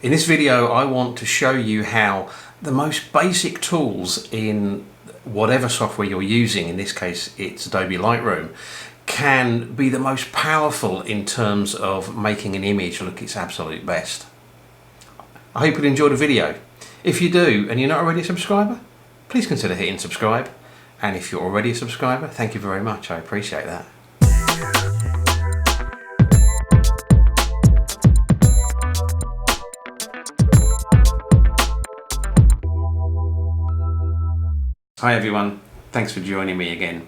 In this video I want to show you how the most basic tools in whatever software you're using, in this case it's Adobe Lightroom, can be the most powerful in terms of making an image look its absolute best. I hope you'll enjoy the video. If you do and you're not already a subscriber, please consider hitting subscribe, and if you're already a subscriber, thank you very much, I appreciate that. Hi everyone, thanks for joining me again.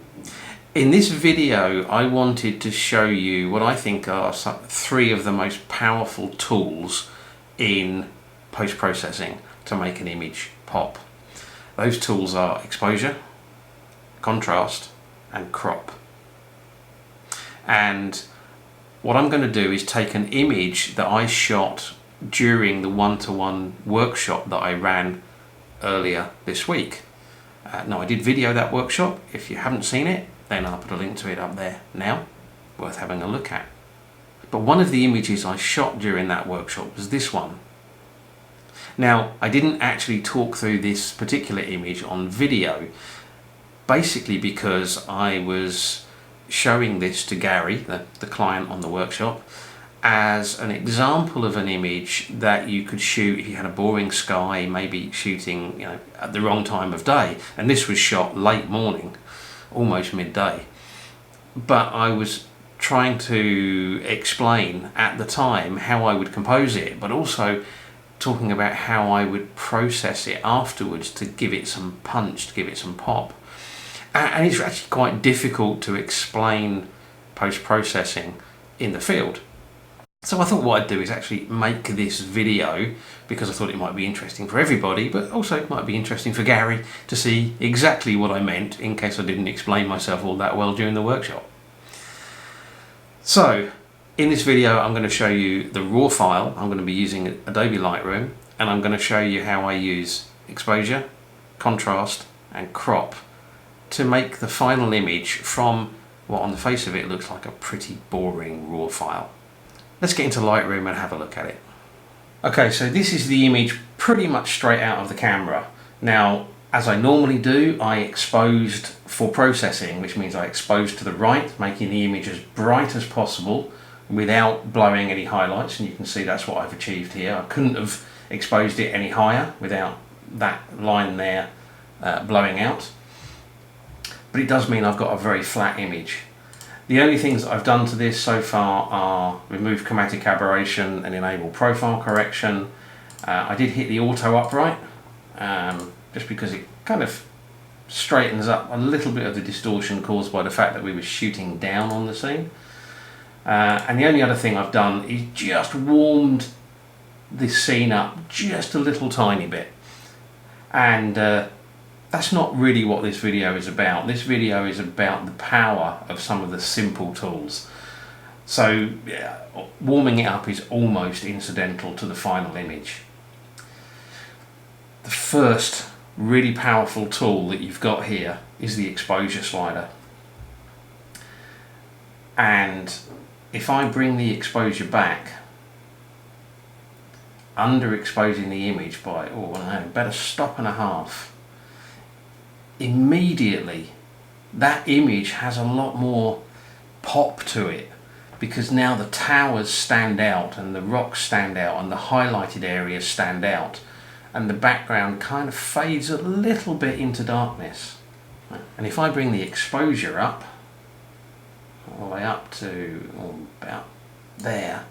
In this video I wanted to show you what I think are three of the most powerful tools in post-processing to make an image pop. Those tools are exposure, contrast and crop. And what I'm going to do is take an image that I shot during the one-to-one workshop that I ran earlier this week. Now I did video that workshop. If you haven't seen it, then I'll put a link to it up there now, worth having a look at. But one of the images I shot during that workshop was this one. Now I didn't actually talk through this particular image on video, basically because I was showing this to Gary, the client on the workshop, as an example of an image that you could shoot if you had a boring sky, maybe shooting at the wrong time of day. And this was shot late morning, almost midday. But I was trying to explain at the time how I would compose it, but also talking about how I would process it afterwards to give it some punch, to give it some pop. And it's actually quite difficult to explain post-processing in the field. So I thought what I'd do is actually make this video, because I thought it might be interesting for everybody, but also it might be interesting for Gary to see exactly what I meant in case I didn't explain myself all that well during the workshop. So in this video I'm going to show you the raw file. I'm going to be using Adobe Lightroom, and I'm going to show you how I use exposure, contrast and crop to make the final image from what on the face of it looks like a pretty boring raw file. Let's get into Lightroom and have a look at it. Okay, so this is the image pretty much straight out of the camera. Now, as I normally do, I exposed for processing, which means I exposed to the right, making the image as bright as possible without blowing any highlights, and you can see that's what I've achieved here. I couldn't have exposed it any higher without that line there blowing out. But it does mean I've got a very flat image. The only things I've done to this so far are remove chromatic aberration and enable profile correction. I did hit the auto upright, just because it kind of straightens up a little bit of the distortion caused by the fact that we were shooting down on the scene. And the only other thing I've done is just warmed this scene up just a little tiny bit. And that's not really what this video is about. This video is about the power of some of the simple tools. So warming it up is almost incidental to the final image. The first really powerful tool that you've got here is the exposure slider. And if I bring the exposure back, underexposing the image by about a stop and a half, immediately that image has a lot more pop to it, because now the towers stand out and the rocks stand out and the highlighted areas stand out, and the background kind of fades a little bit into darkness. And if I bring the exposure up all the way up to about there,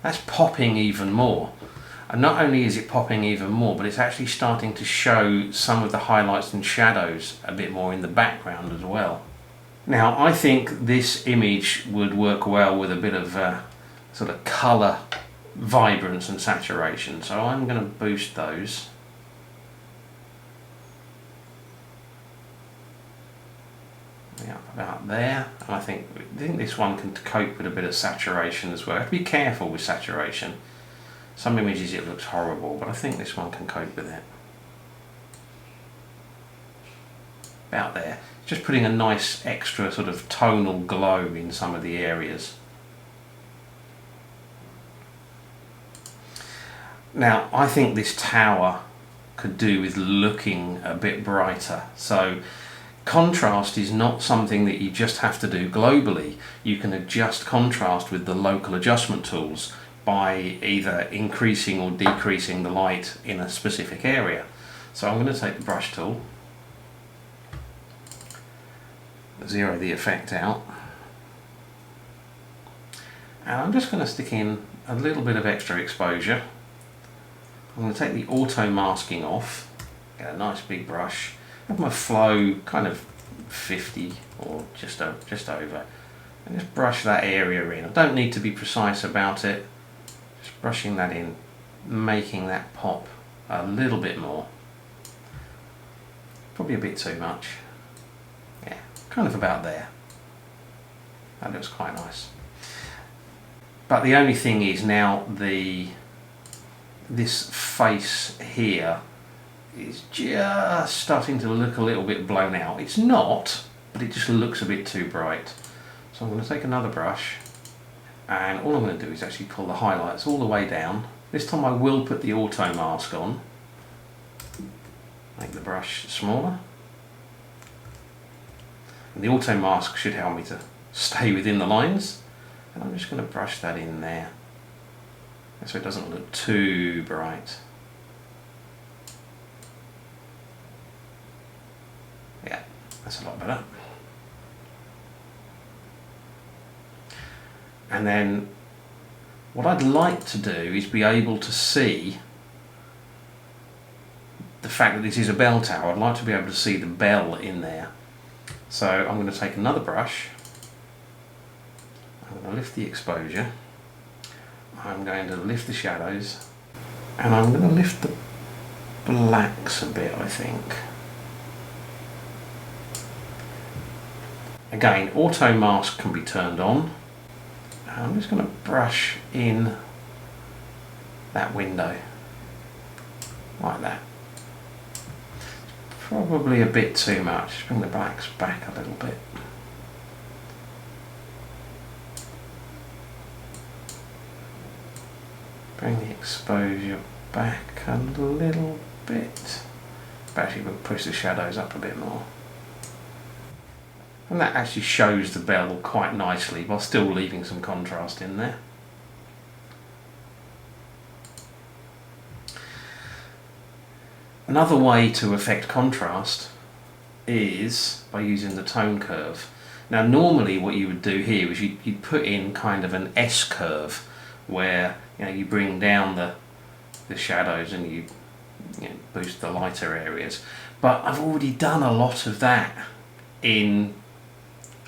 that's popping even more. And not only is it popping even more, but it's actually starting to show some of the highlights and shadows a bit more in the background as well. Now I think this image would work well with a bit of sort of colour vibrance and saturation, so I'm going to boost those. Yeah, about there. And I think this one can cope with a bit of saturation as well. I have to be careful with saturation. Some images it looks horrible, but I think this one can cope with it. About there. Just putting a nice extra sort of tonal glow in some of the areas. Now I think this tower could do with looking a bit brighter. So contrast is not something that you just have to do globally. You can adjust contrast with the local adjustment tools by either increasing or decreasing the light in a specific area. So I'm going to take the brush tool, zero the effect out, and I'm just going to stick in a little bit of extra exposure. I'm going to take the auto masking off, get a nice big brush, have my flow kind of 50 or just over, and just brush that area in. I don't need to be precise about it, just brushing that in, making that pop a little bit more. Probably a bit too much. Yeah, kind of about there. That looks quite nice. But the only thing is now this face here is just starting to look a little bit blown out. It's not, but it just looks a bit too bright. So I'm going to take another brush, and all I'm going to do is actually pull the highlights all the way down. This time I will put the auto mask on. Make the brush smaller. And the auto mask should help me to stay within the lines. And I'm just going to brush that in there, so it doesn't look too bright. Yeah, that's a lot better. And then what I'd like to do is be able to see the fact that this is a bell tower. I'd like to be able to see the bell in there. So I'm going to take another brush, I'm going to lift the exposure, I'm going to lift the shadows, and I'm going to lift the blacks a bit, I think. Again, auto mask can be turned on. I'm just going to brush in that window, like that. Probably a bit too much. Bring the blacks back a little bit. Bring the exposure back a little bit. Actually, we'll push the shadows up a bit more. And that actually shows the bell quite nicely while still leaving some contrast in there. Another way to affect contrast is by using the tone curve. Now normally what you would do here is you'd put in kind of an S curve where you bring down the shadows and you boost the lighter areas. But I've already done a lot of that in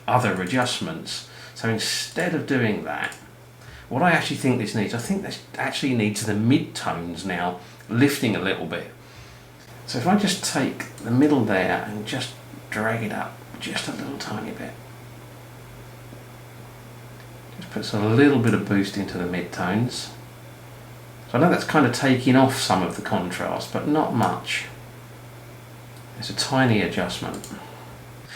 other adjustments. So instead of doing that, what I actually think this needs, I think this actually needs the mid-tones now lifting a little bit. So if I just take the middle there and just drag it up just a little tiny bit, just puts a little bit of boost into the mid-tones. So I know that's kind of taking off some of the contrast, but not much. It's a tiny adjustment.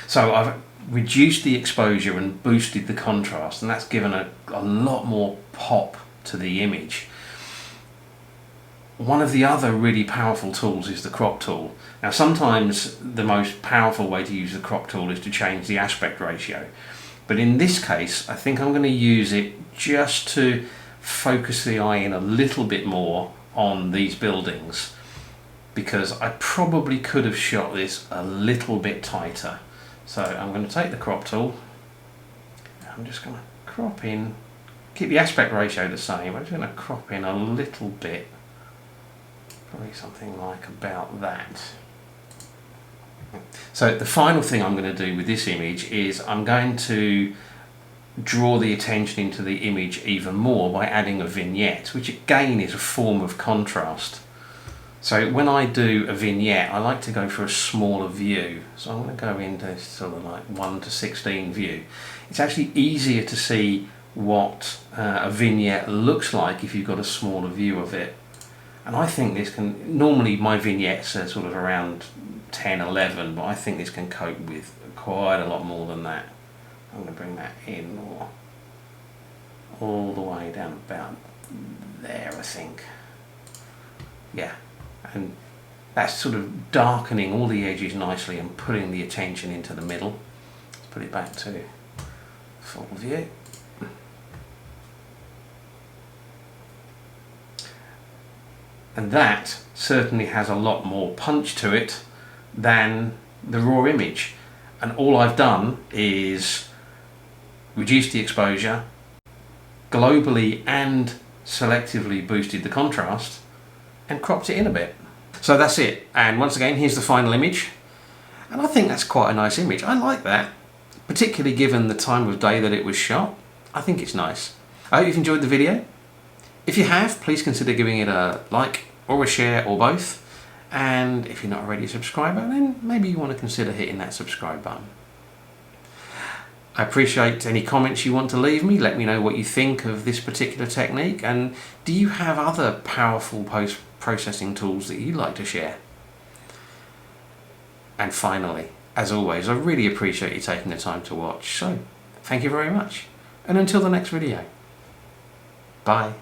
So I've reduced the exposure and boosted the contrast, and that's given a lot more pop to the image. One of the other really powerful tools is the crop tool. Now sometimes the most powerful way to use the crop tool is to change the aspect ratio, but in this case I think I'm going to use it just to focus the eye in a little bit more on these buildings, because I probably could have shot this a little bit tighter. So I'm going to take the crop tool, I'm just going to crop in, keep the aspect ratio the same, I'm just going to crop in a little bit, probably something like about that. So the final thing I'm going to do with this image is I'm going to draw the attention into the image even more by adding a vignette, which again is a form of contrast. So when I do a vignette, I like to go for a smaller view. So I'm going to go into sort of like 1:16 view. It's actually easier to see what a vignette looks like if you've got a smaller view of it. And I think this can, normally my vignettes are sort of around 10-11, but I think this can cope with quite a lot more than that. I'm going to bring that in more, all the way down about there, I think. Yeah, and that's sort of darkening all the edges nicely and putting the attention into the middle. Let's put it back to full view. And that certainly has a lot more punch to it than the raw image. And all I've done is reduce the exposure, globally and selectively boosted the contrast, and cropped it in a bit. So that's it. And once again, here's the final image. And I think that's quite a nice image. I like that, particularly given the time of day that it was shot. I think it's nice. I hope you've enjoyed the video. If you have, please consider giving it a like or a share or both. And if you're not already a subscriber, then maybe you want to consider hitting that subscribe button. I appreciate any comments you want to leave me. Let me know what you think of this particular technique, and do you have other powerful post-processing tools that you'd like to share? And finally, as always, I really appreciate you taking the time to watch, so thank you very much. And until the next video, bye.